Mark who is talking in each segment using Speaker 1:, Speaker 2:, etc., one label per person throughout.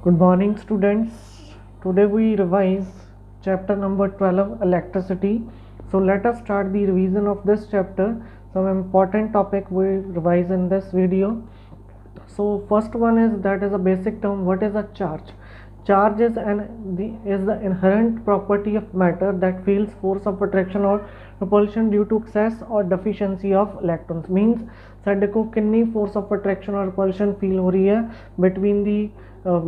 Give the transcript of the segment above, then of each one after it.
Speaker 1: Good morning, students. Today we revise chapter number 12, electricity. So let us start the revision of this chapter. Some important topic we revise in this video. So first one is that is a basic term. What is a charge? Charge is the inherent property of matter that feels force of attraction or repulsion due to excess or deficiency of electrons. Means ਸਾਡੇ को कितनी force of attraction or repulsion feel हो रही है between the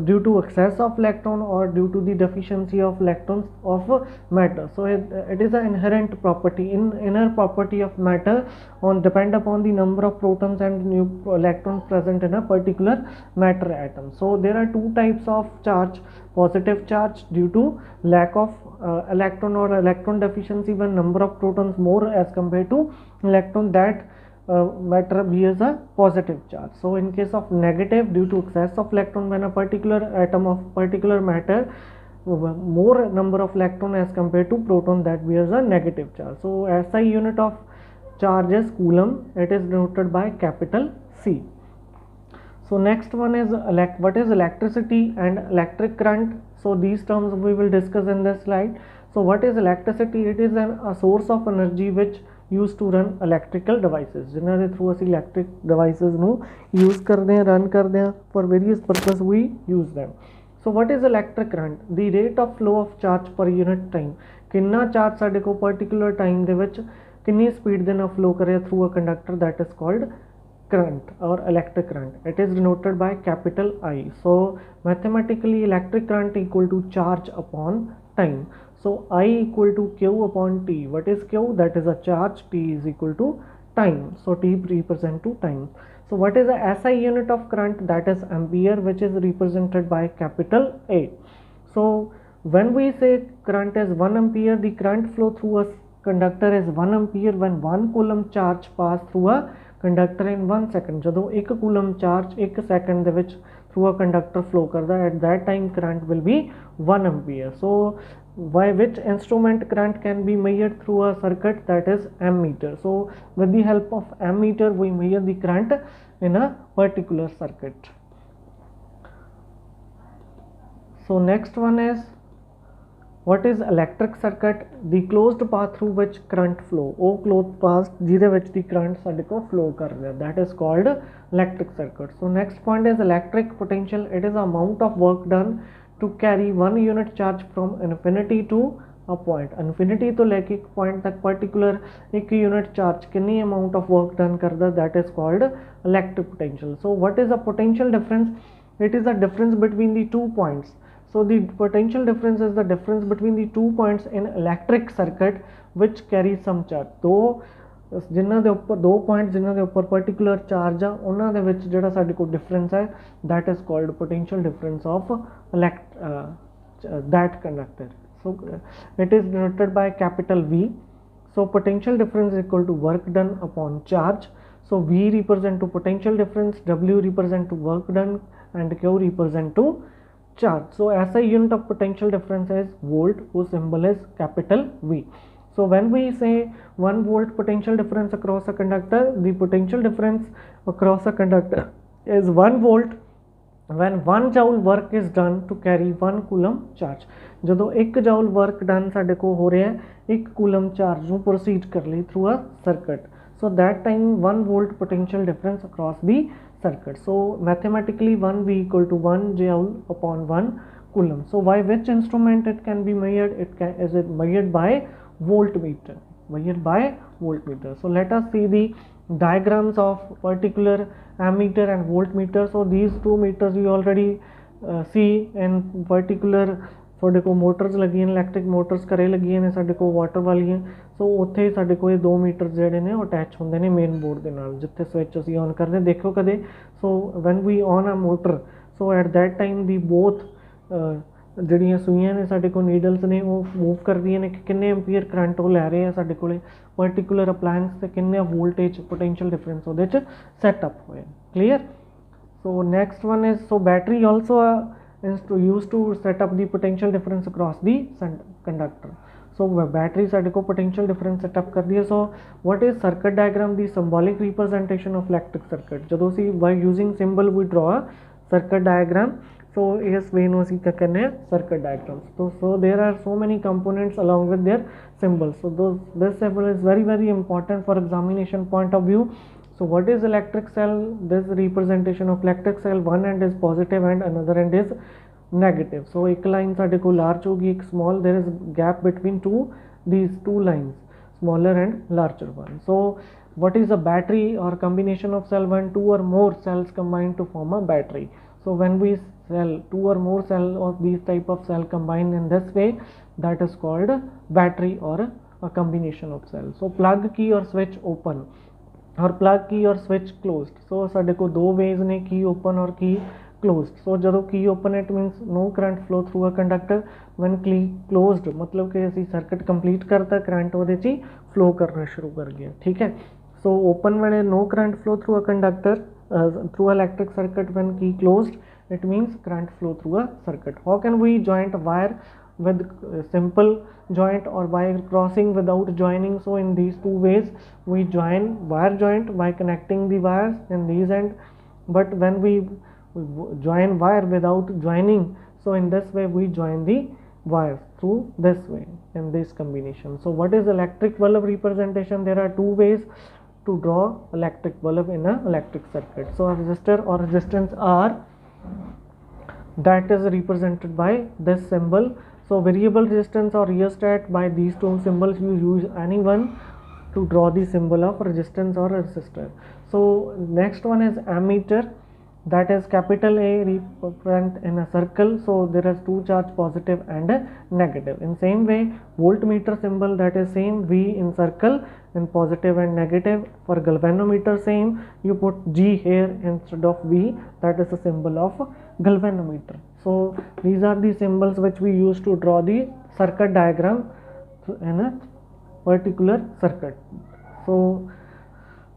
Speaker 1: due to excess of electron or due to the deficiency of electrons of matter. So it is an inherent property, inner property of matter on depend upon the number of protons and new electrons present in a particular matter atom. So there are two types of charge: positive charge due to lack of electron or electron deficiency when number of protons more as compared to electron, that matter bears a positive charge. So in case of negative, due to excess of electron when a particular atom of particular matter more number of electron as compared to proton, that bears a negative charge. So SI unit of charge is coulomb. It is denoted by capital C. So next one is what is electricity and electric current. So these terms we will discuss in this slide. So what is electricity? It is a source of energy which used to run electrical devices. जिन्हां दे through असी electric devices ਨੂੰ use ਕਰਦੇ ਹਾਂ, run ਕਰਦੇ ਹਾਂ, for various purpose we use them. So what is electric current? The rate of flow of charge per unit time. किन्ना charge ਸਾਡੇ को particular time ਦੇ ਵਿੱਚ किन्नी speed ਦੇ ਨਾਲ flow करे through a conductor, that is called current or electric current. It is denoted by capital I. So mathematically electric current equal to charge upon time. So I equal to Q upon T. What is Q? That is a charge. T is equal to time. So T represent to time. So what is the SI unit of current? That is ampere, which is represented by capital A. So when we say current is 1 ampere, the current flow through a conductor is 1 ampere when 1 coulomb charge pass through a conductor in 1 second. ਜਦੋਂ 1 coulomb charge 1 second ਦੇ ਵਿੱਚ through a conductor flow ਕਰਦਾ, at that time current will be 1 ampere. So by which instrument current can be measured through a circuit? That is ammeter. So with the help of ammeter we measure the current in a particular circuit. So next one is what is electric circuit? The closed path through which current flow. ਉਹ closed path ਜਿਹਦੇ ਵਿੱਚ ਦੀ current ਸਾਡੇ ਕੋਲ flow ਕਰ ਰਿਹਾ, that is called electric circuit. So next point is electric potential. It is amount of work done to carry one unit charge from infinity to a point. Infinity तो लेके एक point तक particular एक unit charge कितनी amount of work done करदा, that is called electric potential. So what is the potential difference? It is the difference between the 2 points. So the potential difference is the difference between the 2 points in electric circuit which carry some charge. तो जिन्हां दे उपर 2 point जिन्हां दे उपर particular charge आ, उन्हां दे विच जिहड़ा साडे कोल difference है, that is called potential difference of that conductor. So it is denoted by capital V. So potential difference is equal to work done upon charge. So V represent to potential difference, W represent to work done, and Q represent to charge. So SI unit of potential difference is volt, whose symbol is capital V. So when we say 1 volt potential difference across a conductor, the potential difference across a conductor is 1 volt when 1 joule work is done to carry 1 coulomb charge. ਜਦੋਂ 1 joule work done ਸਾਡੇ ਕੋਲ ਹੋ ਰਿਹਾ ਹੈ 1 coulomb charge ਨੂੰ proceed ਕਰ ਲਈ through a circuit. So that time 1 volt potential difference across the circuit. So mathematically 1V equal to 1 joule upon 1 coulomb. So by which instrument it can be measured? Is it measured by voltmeter, measured by voltmeter. So let us see the diagrams of particular ammeter and voltmeter. So these two meters you already see in particular. ਸਾਡੇ ਕੋਲ motors ਲੱਗੀਆਂ ਨੇ, electric motors ਘਰੇ ਲੱਗੀਆਂ ਨੇ ਸਾਡੇ ਕੋਲ water ਵਾਲੀਆਂ. ਸੋ ਉੱਥੇ ਸਾਡੇ ਕੋਲ ਇਹ 2 ਮੀਟਰ ਜਿਹੜੇ ਨੇ ਉਹ ਅਟੈਚ ਹੁੰਦੇ ਨੇ ਮੇਨ ਬੋਰਡ ਦੇ ਨਾਲ, ਜਿੱਥੇ ਸਵਿਚ ਅਸੀਂ ਔਨ ਕਰਦੇ ਦੇਖੋ ਕਦੇ. So when we on a motor, so at that time ਦੀ ਬੋਥ ਜਿਹੜੀਆਂ ਸੂਈਆਂ ਨੇ ਸਾਡੇ ਕੋਲ ਨੀਡਲਸ ਨੇ ਉਹ ਮੂਵ ਕਰਦੀਆਂ ਨੇ ਕਿ ਕਿੰਨੇ ਐਂਪੀਅਰ ਕਰੰਟ ਉਹ ਲੈ ਰਹੇ ਆ ਸਾਡੇ ਕੋਲੇ पर्टिकुलर अप्लायंस से किन्ने वोल्टेज पोटेंशियल डिफरेंस ਉਹਦੇ ਚ सेटअप ਹੋਇਆ. Clear? So next one is so battery also used to set up the potential difference across the conductor. So battery साढ़े को potential difference सेटअप कर दिया. So what is circuit diagram? The symbolic representation of electric circuit. जदों सी by using symbol we draw a circuit diagram. So इस वे ਨੂੰ ਅਸੀਂ क्या कहने हैं circuit diagrams. So there are so many components along with their symbols. So this symbol is very important for examination point of view. So what is electric cell? This representation of electric cell, one end is positive and another end is negative. So एक line ਸਾਡੇ ਕੋਲ large होगी, एक small, there is gap between these two lines, smaller and larger one. So what is a battery or combination of cell? When two or more cells combine to form a battery. So when we cell, two or more cell of these type of cell combine in this way, that is called battery or a combination of cells. So plug key or switch open or plug key or switch closed. So ਸਾਡੇ ਕੋਲ ਦੋ ways ਨੇ, key open or key closed. So ਜਦੋਂ key open it means no current flow through a conductor. When key closed मतलब कि ਅਸੀਂ circuit complete करता, current ਉਹਦੇ 'ਚ flow करना शुरू कर गया, ठीक है. So open ਵੇਲੇ no current flow through a conductor, through electric circuit. When key closed, it means current flow through a circuit. How can we joint a wire with simple joint or by crossing without joining? So in these two ways we join wire joint by connecting the wires in these end, but when we join wire without joining, so in this way we join the wires through this way in this combination. So what is electric bulb representation? There are two ways to draw electric bulb in a electric circuit. So a resistor or resistance R, that is represented by this symbol. So variable resistance or rheostat, by these two symbols you use any one to draw the symbol of resistance or resistor. So next one is ammeter, that is capital A represent in a circle. So there are two charge, positive and negative. In same way voltmeter symbol, that is same V in circle in positive and negative. For galvanometer same, you put G here instead of V, that is a symbol of galvanometer. So these are the symbols which we use to draw the circuit diagram in a particular circuit. So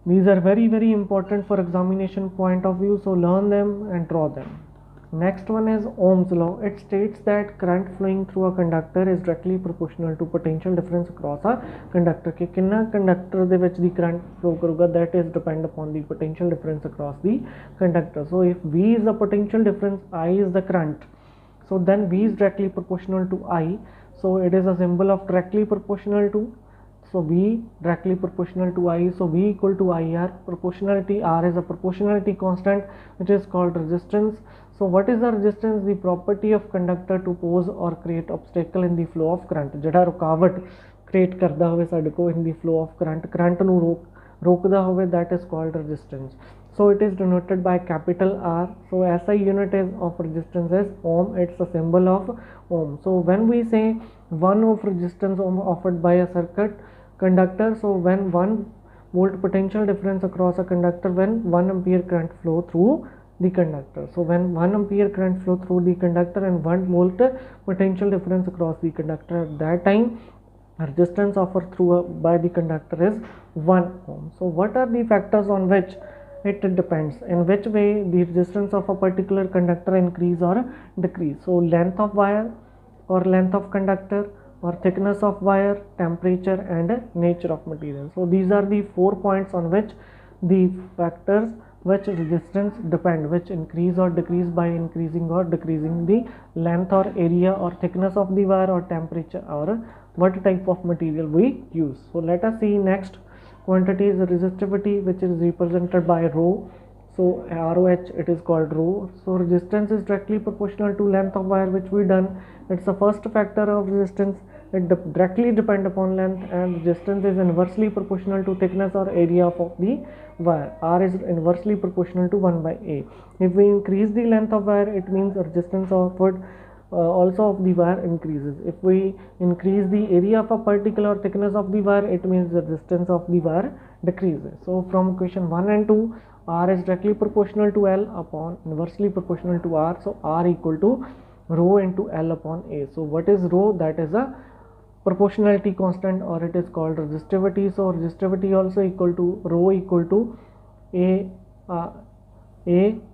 Speaker 1: these are very important for examination point of view. So learn them and draw them. Next one is Ohm's law. It states that current flowing through a conductor is directly proportional to potential difference across a conductor. कि कितना conductor ਦੇ ਵਿੱਚ ਦੀ current flow ਕਰੂਗਾ, that is depend upon the potential difference across the conductor. So if V is the potential difference, I is the current, so then V is directly proportional to I. So it is a symbol of directly proportional to. So V directly proportional to I, so V equal to IR. Proportionality, R is a proportionality constant which is called resistance. So what is the resistance? The property of conductor to pose or create obstacle in the flow of current. ਜਿਹੜਾ ਰੁਕਾਵਟ create ਕਰਦਾ ਹੋਵੇ ਸਾਡੇ ਕੋਲ in the flow of current, current ਨੂੰ ਰੋਕਦਾ ਹੋਵੇ, that is called resistance. So it is denoted by capital R. So SI unit is of resistance is ohm, it's a symbol of ohm. So when we say 1 of resistance ohm offered by a circuit conductor, so when 1 volt potential difference across a conductor, when 1 ampere current flow through the conductor. So when 1 ampere current flow through the conductor and 1 volt potential difference across the conductor, at that time resistance offered through by the conductor is 1 ohm. So what are the factors on which it depends? In which way the resistance of a particular conductor increase or decrease? So length of wire or length of conductor or thickness of wire, temperature and nature of material. So these are the 4 points on which the factors which resistance depend, which increase or decrease by increasing or decreasing the length or area or thickness of the wire or temperature or what type of material we use. So let us see next quantity is resistivity, which is represented by rho. So ROH, it is called rho. So resistance is directly proportional to length of wire, which we done. It's the first factor of resistance. It directly depend upon length, and resistance is inversely proportional to thickness or area of the wire. R is inversely proportional to 1 by A. If we increase the length of wire, it means resistance offered also of the wire increases. If we increase the area of a particular thickness of the wire, it means the resistance of the wire decreases. So from equation 1 and 2, R is directly proportional to L upon inversely proportional to R. So R equal to rho into L upon A. So what is rho? That is a proportionality constant, or it is called resistivity. So resistivity also equal to rho equal to A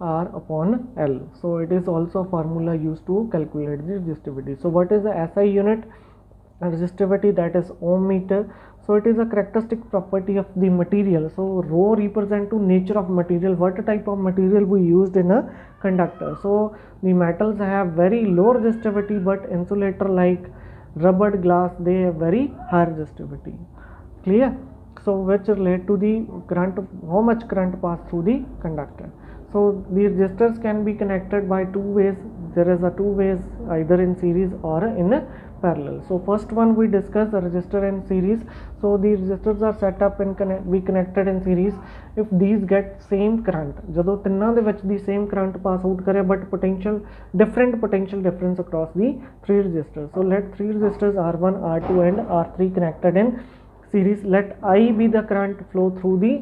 Speaker 1: R upon L. So it is also a formula used to calculate the resistivity. So what is the SI unit resistivity? That is ohm meter. So it is a characteristic property of the material. So rho represent to nature of material, what type of material we used in a conductor. So the metals have very low resistivity, but insulator like rubber, glass, they have very high resistivity. Clear? So which relate to the current, how much current pass through the conductor. So the resistors can be connected by two ways. There is a two ways, either in series or in parallel. So first one we discuss the resistor in series. So the resistors are set up and be connected in series if these get same current. ਜਦੋਂ ਤਿੰਨਾਂ ਦੇ ਵਿੱਚ ਦੀ same current pass out करे but different potential difference across the three resistors. So let three resistors R1, R2 and R3 connected in series. Let I be the current flow through the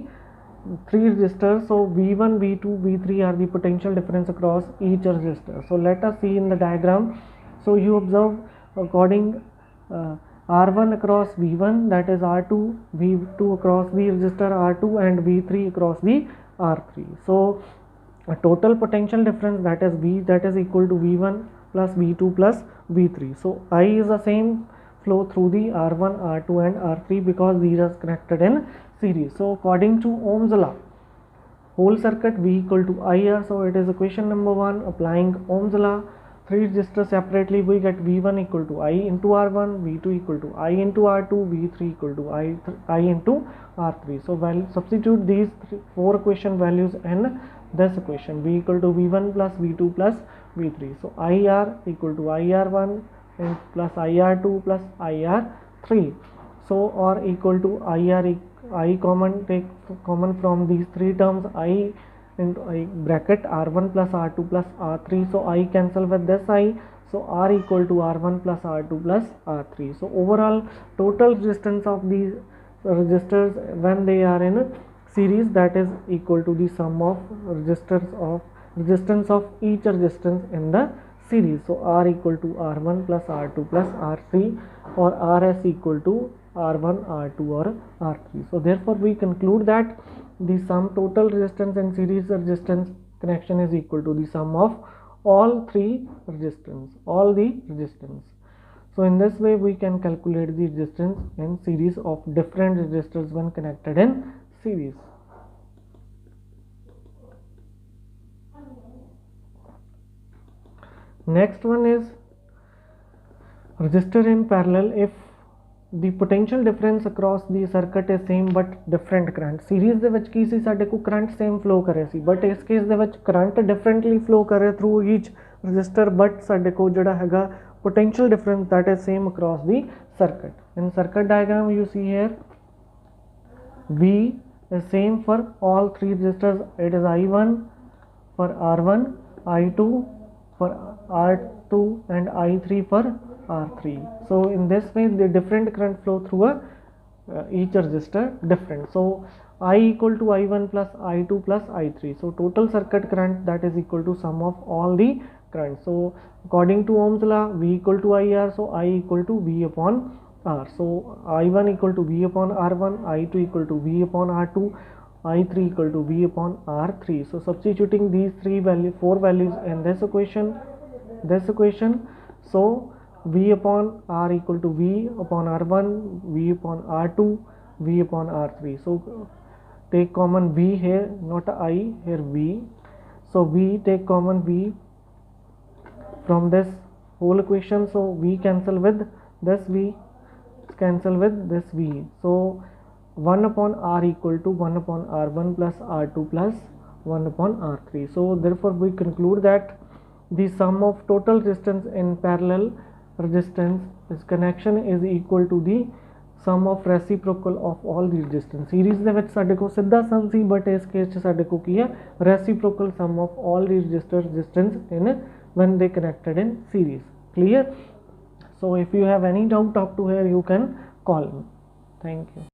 Speaker 1: three resistors. So V1, V2, V3 are the potential difference across each resistor. So let us see in the diagram. So you observe according R1 across V1, that is R2, V2 across the resistor R2 and V3 across the R3. So a total potential difference, that is V, that is equal to V1 plus V2 plus V3. So I is the same flow through the R1, R2 and R3 because these are connected in series. So according to Ohm's law, whole circuit V equal to IR. So it is equation number 1. Applying Ohm's law, three resistors separately, we get V1 equal to I into R1, V2 equal to I into R2, V3 equal to I into R3. So substitute these four equation values in this equation. V equal to V1 plus V2 plus V3. So IR equal to IR1 and plus IR2 plus IR3. So or equal to I common, take common from these three terms, I into I bracket R1 plus R2 plus R3. So I cancel with this I. So R equal to R1 plus R2 plus R3. So overall total resistance of these resistors when they are in series, that is equal to the sum of resistance of each resistance in the series. So R equal to R1 plus R2 plus R3 or RS equal to R1, R2 or R3. So therefore we conclude that the sum total resistance and series resistance connection is equal to the sum of all the resistance. So in this way we can calculate the resistance in series of different resistors when connected in series. Next one is resistor in parallel if the potential difference across the circuit is same but different current. Series ਦੇ ਵਿੱਚ ਕੀ ਸੀ, ਸਾਡੇ ਕੋਲ current same flow ਕਰ ਰਿਹਾ ਸੀ, but ਇਸ case ਦੇ ਵਿੱਚ current differently flow ਕਰ ਰਿਹਾ through each resistor, but ਸਾਡੇ ਕੋਲ ਜਿਹੜਾ ਹੈਗਾ potential difference that is same across the circuit. In circuit diagram you see here V is same for all three resistors. It is I1 for R1, I2 for R2 and I3 for R3. So in this way the different current flow through each resistor different. So I equal to I1 plus I2 plus I3. So total circuit current that is equal to sum of all the current. So according to Ohm's law, V equal to IR, so I equal to V upon R. So I1 equal to V upon R1, I2 equal to V upon R2, I3 equal to V upon R3. So substituting these four values in this equation, so V upon R equal to V upon R1, V upon R2, V upon R3. So take common V here, not I, here V. So V, take common V from this whole equation. So V cancel with this V, cancel with this V. So 1 upon R equal to 1 upon R1 plus R2 plus 1 upon R3. So therefore we conclude that the sum of total resistance in parallel resistance is connection is equal to the sum of reciprocal of all the resistance. Series ਦੇ ਵਿੱਚ ਸਾਡੇ ਕੋਲ ਸਿੱਧਾ sum C, but ਇਸ case 'ਚ ਸਾਡੇ ਕੋਲ ਕੀ ਹੈ, reciprocal sum of all the resistance in when they connected in series. Clear? So if you have any doubt up to here you can call me. Thank you.